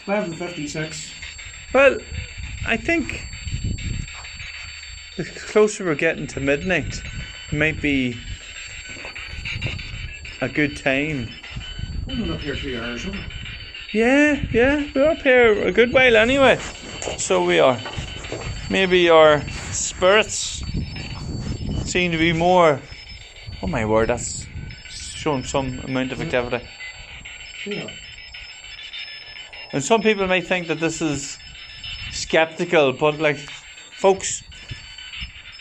11:56. Well, I think the closer we're getting to midnight, it might be a good time. We've been up here 3 hours, haven't we? Yeah, we're up here a good while anyway. So we are. Maybe our spirits seem to be more. Oh my word, that's showing some amount of activity. Yeah. And some people might think that this is skeptical, but like, folks,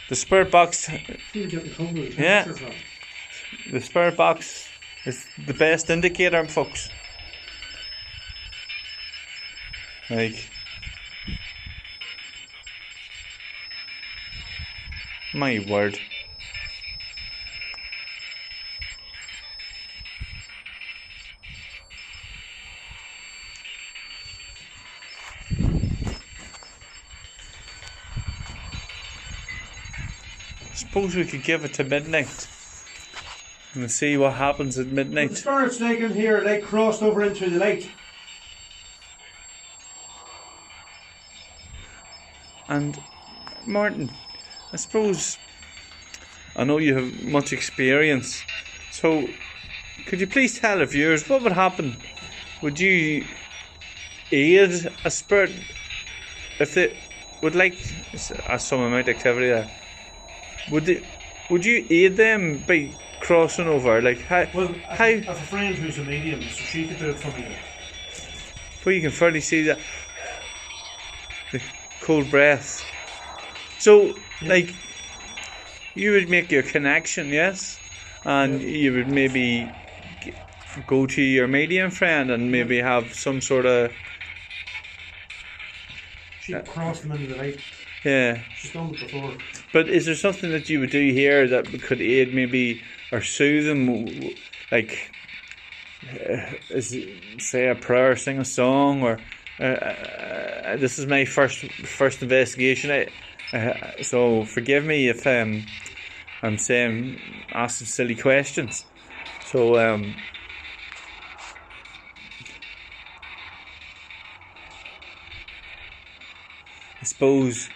the spirit box. You're getting covered. Yeah. The spirit box is the best indicator, folks. Like, my word. Suppose we could give it to midnight and see what happens at midnight. The spirits taken here, they crossed over into the light. And Martin, I suppose, I know you have much experience, so could you please tell the viewers what would happen? Would you aid a spirit if they would like some amount of activity there? Would you aid them by crossing over? Like how? Well, I have a friend who's a medium, so she could do it for me. Well, you can fairly see that the cold breath. So, like, you would make your connection, yes, and you would maybe go to your medium friend and maybe have some sort of. She crossed them into the light. Yeah. She's done it before. But is there something that you would do here that could aid maybe or soothe them, like say a prayer, sing a song, or this is my first investigation. So forgive me if I'm asking silly questions. So I suppose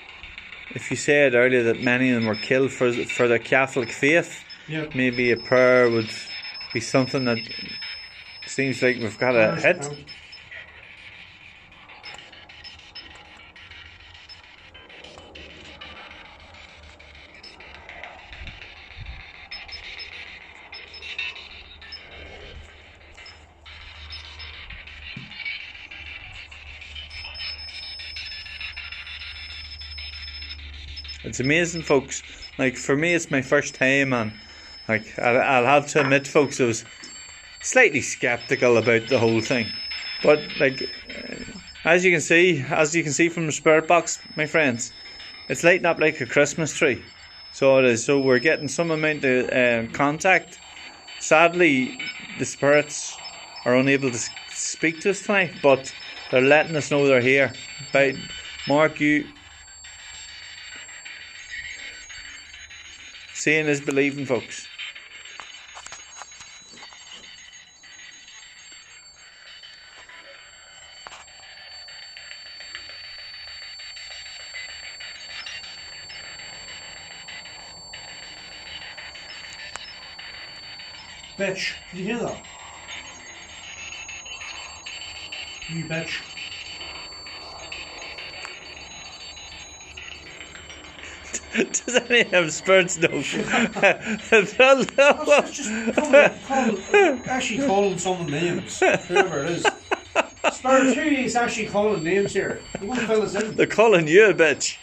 if you said earlier that many of them were killed for their Catholic faith, Yeah. maybe a prayer would be something that seems like we've got a hit. It's amazing, folks. Like, for me, it's my first time, and like, I'll have to admit, folks, I was slightly skeptical about the whole thing. But like, as you can see from the spirit box, my friends, it's lighting up like a Christmas tree. So it is. So we're getting some amount of contact. Sadly, the spirits are unable to speak to us tonight, but they're letting us know they're here. By Mark, you. Seeing is believing, folks. Bitch, did you hear that? You bitch. Does any of them spirits know? Actually calling someone names, whoever it is. Spirits, who is actually calling names here? You want to fill us in? They're calling you a bitch.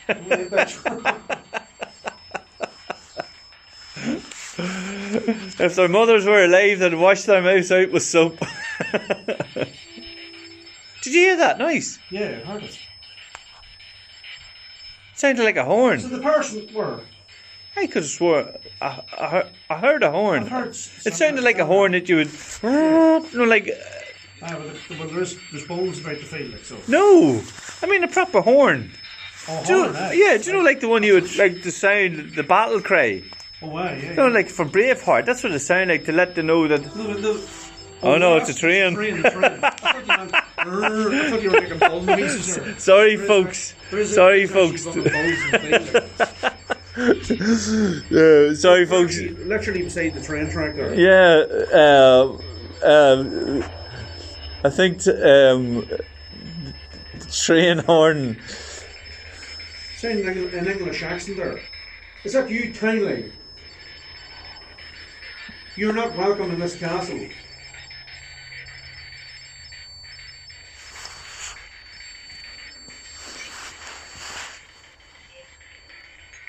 If their mothers were alive, they'd wash their mouths out with soap. Did you hear that noise? Yeah, I heard it. Sounded like a horn. So the person were. I could have swore I heard a horn. I've heard it sounded like a horn that you would, you know, like. Well, there's bones about the field, like so. No, I mean a proper horn. Oh, do horn, yeah, do you know like the one you would like the sound, the battle cry? Oh, wow, yeah. You know, like for Braveheart, that's what it sounded like to let them know that. No, it's a train. I thought you were making ball noises. Sorry, folks. Sorry, folks. Sorry, folks. Literally beside the train track there. Yeah. I think the train horn. Sounding like an English accent there. Is that you, kindly? You're not welcome in this castle.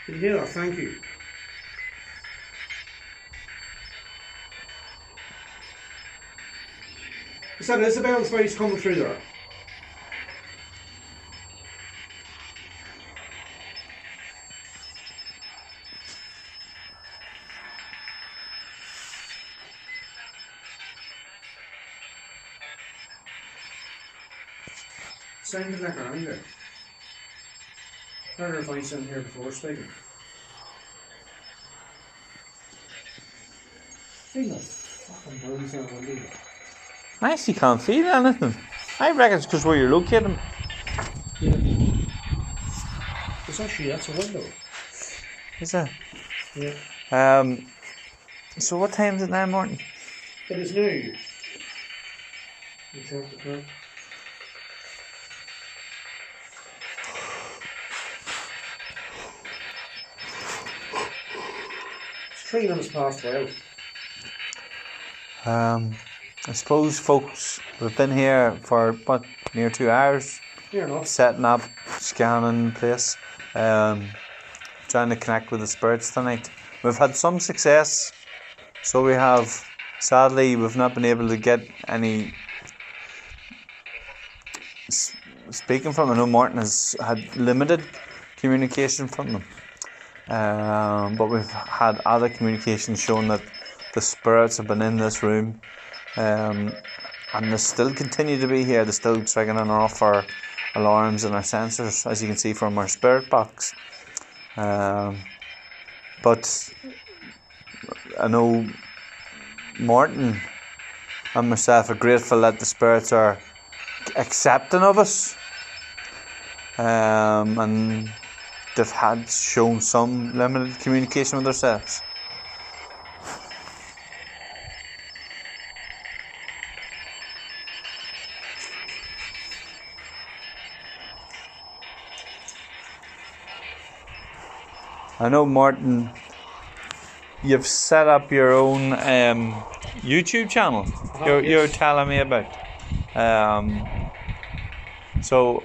Did you hear that? Thank you. Is that Isabel's voice coming through there? Sounded like around there. Heard her voice in here before speaking. Feel the fucking birds in the window. I actually can't feel anything. I reckon it's because where you're located. Yeah. It's actually, that's a window. Is it? Yeah. So what time is it now, Martin? It is now. You check the clock. It's 3 minutes past 12. I suppose, folks, we've been here for what, near 2 hours, Fair enough. setting up, scanning the place, trying to connect with the spirits tonight. We've had some success, so we have. Sadly, we've not been able to get any speaking from them. I know Martin has had limited communication from them, but we've had other communications showing that the spirits have been in this room, and they still continue to be here. They're still triggering off our alarms and our sensors, as you can see from our spirit box. But I know Martin and myself are grateful that the spirits are accepting of us, and they've had shown some limited communication with ourselves. I know, Martin, you've set up your own YouTube channel. You're telling me about. So,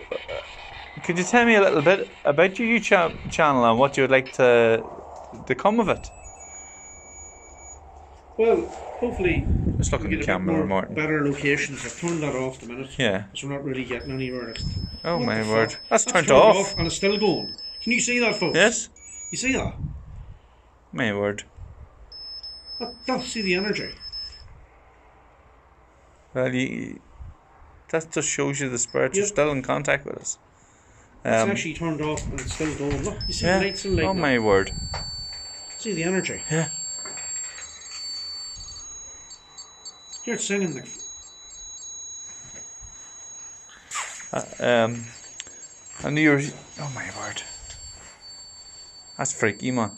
could you tell me a little bit about your YouTube channel and what you would like to come of it? Well, hopefully Just look at the camera, Martin. Better locations. I've turned that off the minute. Yeah. So we're not really getting anywhere. Oh What my the word. fuck? That's turned off. And it's still going. Can you see that, folks? Yes. You see that? My word. That's see the energy. Well, that just shows you the spirits are still in contact with us. It's actually turned off and it's still going. Look, you see yeah. the lights and light. Oh my word. See the energy. Yeah. You're singing like. And you're. Oh my word. That's freaky, man.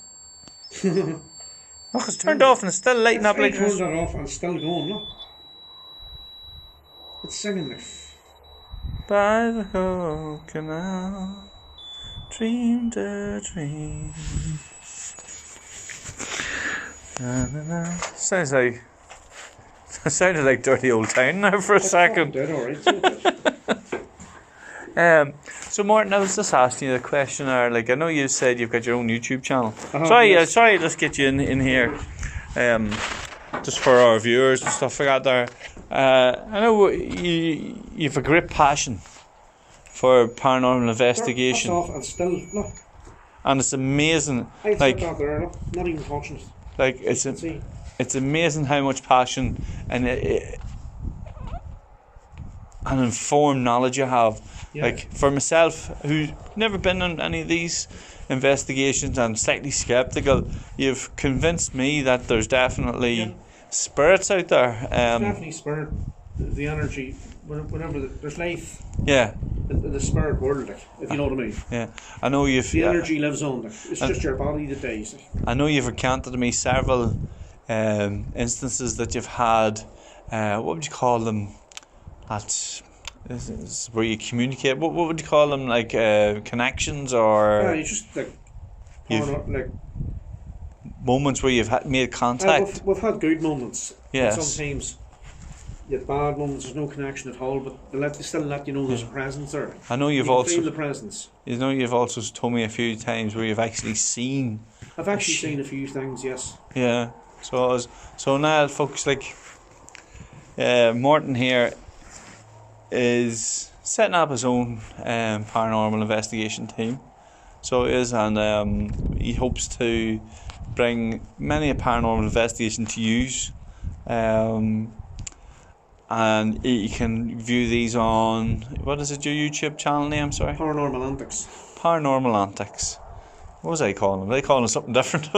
Look, it's turned off and it's still lighting up like this. Turned that off and it's still going. Look. It's singing like. By the old canal, dreamed a dream. Na, na, na. Sounded like Dirty Old Town now for a second. Dead, all right. So Martin, I was just asking you the question there. Like, I know you said you've got your own YouTube channel. Yes. Sorry, let's get you in here. Just for our viewers and stuff like that there. I know you've a great passion for paranormal investigation. That's off and still, look. And it's amazing. I like, that there, look. Not even touching it. Like, it's amazing how much passion and and informed knowledge you have. Yeah. Like, for myself, who's never been on any of these investigations and slightly skeptical, you've convinced me that there's definitely spirits out there. Definitely spirit, the energy, whenever there's life. Yeah. In the spirit world, like, if you know what I mean. Yeah, I know you've. The energy lives on. Like, it's just your body that dies. Like. I know you've recounted to me several instances that you've had. What would you call them? Is where you communicate. What would you call them? Like connections or? Yeah, you just like moments where you've made contact. We've had good moments. Yes. Sometimes you have bad moments. There's no connection at all, but they still let you know there's a presence there. I know you've you also feel the presence. You know you've also told me a few times where you've actually seen. I've actually seen a few things. Yes. Yeah. So now, folks, like Morton here is setting up his own paranormal investigation team. So he is, and he hopes to bring many a paranormal investigation to use. And you can view these on, what is it, your YouTube channel name, sorry? Paranormal Antics. Paranormal Antics. What was I calling them? Were they calling it something different?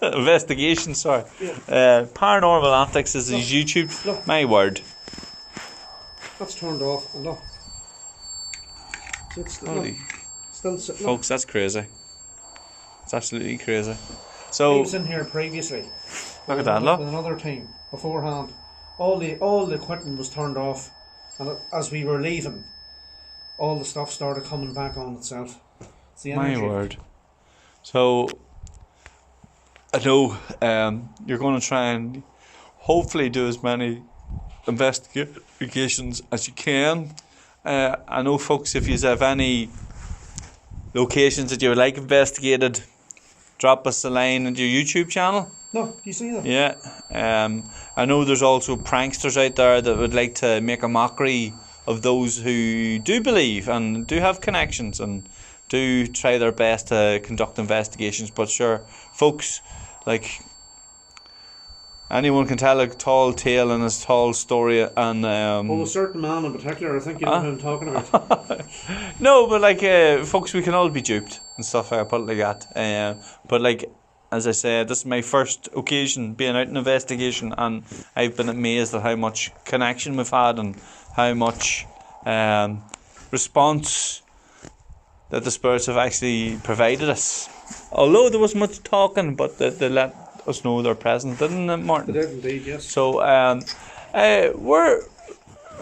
Investigation, sorry. Yeah. Paranormal Antics is his YouTube. Look. My word. That's turned off, and look. Holy. Still sitting. Folks, that's crazy. It's absolutely crazy. So, I was in here previously. Look at that, look. With another team beforehand. All the equipment was turned off, and as we were leaving, all the stuff started coming back on itself. It's the energy. My word. So, I know you're going to try and hopefully do as many investigations as you can. I know, folks, if you have any locations that you would like investigated, drop us a line into your YouTube channel. No, do you see that? Yeah. I know there's also pranksters out there that would like to make a mockery of those who do believe and do have connections and do try their best to conduct investigations. But sure, folks, like, anyone can tell a tall tale and a tall story, and a certain man in particular, I think you know who I'm talking about. No, but like folks, we can all be duped and stuff. I put it like that. But like, as I said, this is my first occasion being out in investigation, and I've been amazed at how much connection we've had and how much response that the spirits have actually provided us. Although there wasn't much talking, but they let us know they're present, didn't they, Martin? They did indeed, yes. So we're,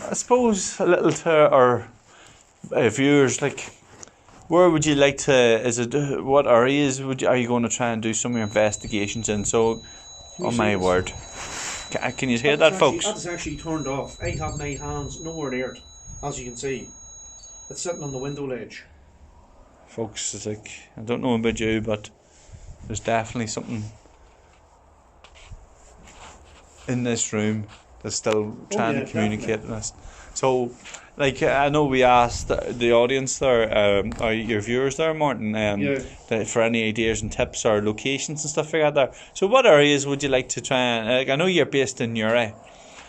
I suppose, a little to our viewers, like, where would you like to? Is it what areas are you going to try and do some of your investigations in? So, oh my word, can you hear that, folks? That is actually turned off. I have my hands nowhere near it, as you can see. It's sitting on the window ledge. Folks, it's like, I don't know about you, but there's definitely something in this room that's still trying to communicate with us. So, like, I know we asked the audience there, or your viewers there, Martin, for any ideas and tips or locations and stuff like that there. So what areas would you like to try and, like, I know you're based in Uri.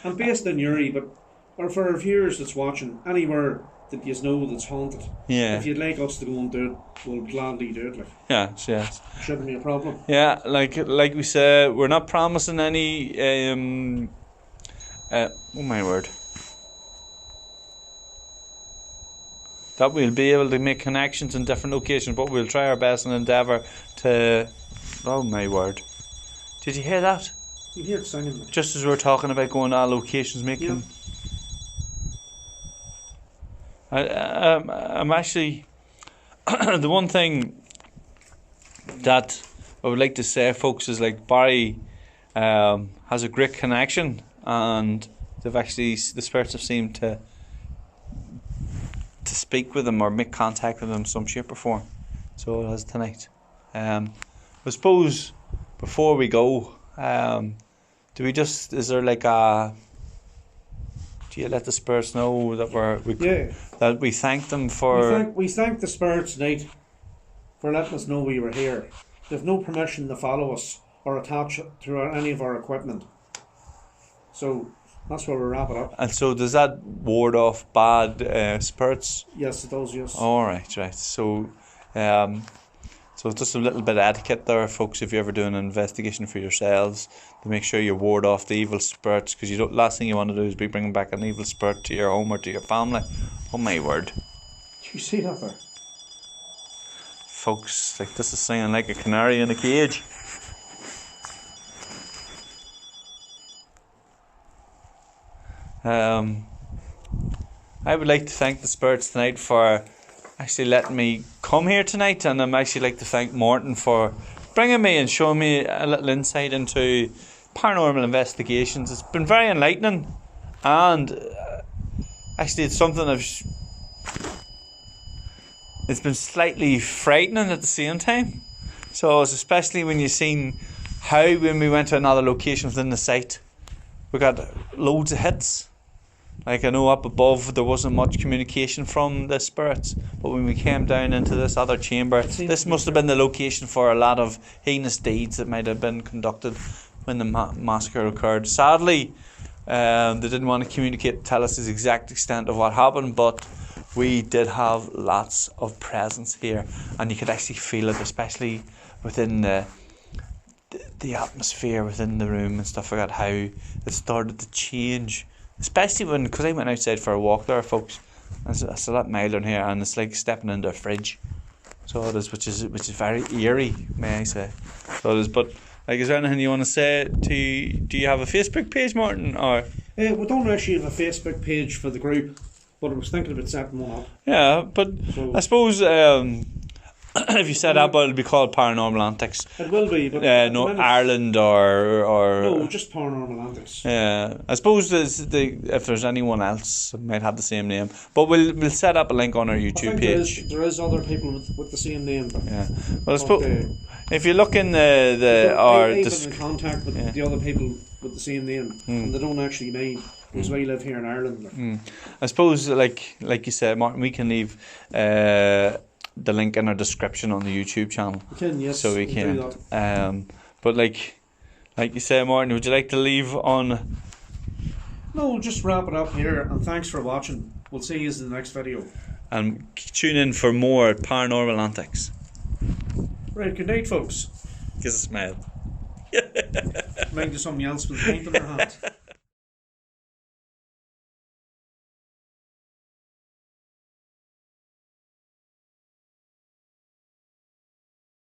I'm based in Uri, but for our viewers that's watching, anywhere that you know that's haunted, if you'd like us to go and do it, we'll gladly do it. Like. Yes. Shouldn't be a problem. Yeah, like we said, we're not promising any, oh my word, that we'll be able to make connections in different locations, but we'll try our best and endeavour to, oh my word. Did you hear that? You hear it singing. Just as we were talking about going to our locations, making... I'm actually... the one thing that I would like to say, folks, is like Barry has a great connection, and they've actually, the spirits have seemed to speak with him or make contact with him in some shape or form. So it has tonight. I suppose before we go, do we just, is there like a, do you let the spirits know that that we thank them for... We thank the spirits tonight for letting us know we were here. They've no permission to follow us or attach to any of our equipment. So that's where we wrap it up. And so does that ward off bad spirits? Yes, it does, yes. All right. So so just a little bit of etiquette there, folks, if you're ever doing an investigation for yourselves, to make sure you ward off the evil spirits, because last thing you want to do is be bringing back an evil spirit to your home or to your family. Oh my word. Did you see that there? Folks, like, this is singing like a canary in a cage. I would like to thank the spirits tonight for actually letting me come here tonight, and I'm actually like to thank Morton for bringing me and showing me a little insight into paranormal investigations. It's been very enlightening, and actually it's something it's been slightly frightening at the same time. So it's especially when you've seen how when we went to another location within the site, we got loads of hits. Like, I know up above there wasn't much communication from the spirits, but when we came down into this other chamber, this must have been the location for a lot of heinous deeds that might have been conducted when the massacre occurred. Sadly, they didn't want to communicate, tell us the exact extent of what happened, but we did have lots of presence here, and you could actually feel it, especially within the atmosphere within the room and stuff like that, how it started to change. Especially because I went outside for a walk there, folks. It's a lot milder in here, and it's like stepping into a fridge. So it is, which is very eerie, may I say. So it is. But like, is there anything you want to say? Do you have a Facebook page, Martin? Or we don't actually have a Facebook page for the group, but I was thinking about setting one up. Yeah, but so, I suppose if you set up, it'll be called Paranormal Antics. It will be, but no, Ireland or no, just Paranormal Antics. Yeah, I suppose if there's anyone else, it might have the same name. But we'll set up a link on our YouTube page. There is other people with the same name. But, yeah, well, I suppose if you look in I've been in contact with the other people with the same name, and they don't actually mind. Because we live here in Ireland. I suppose, like you said, Martin, we can leave the link in our description on the YouTube channel. We can, yes. So we can. Do that. But like you said, Martin, would you like to leave on? No, we'll just wrap it up here, and thanks for watching. We'll see you in the next video. And tune in for more Paranormal Antics. Right, good night, folks. Give us a smile. Mind you, somebody else with paint in their hand.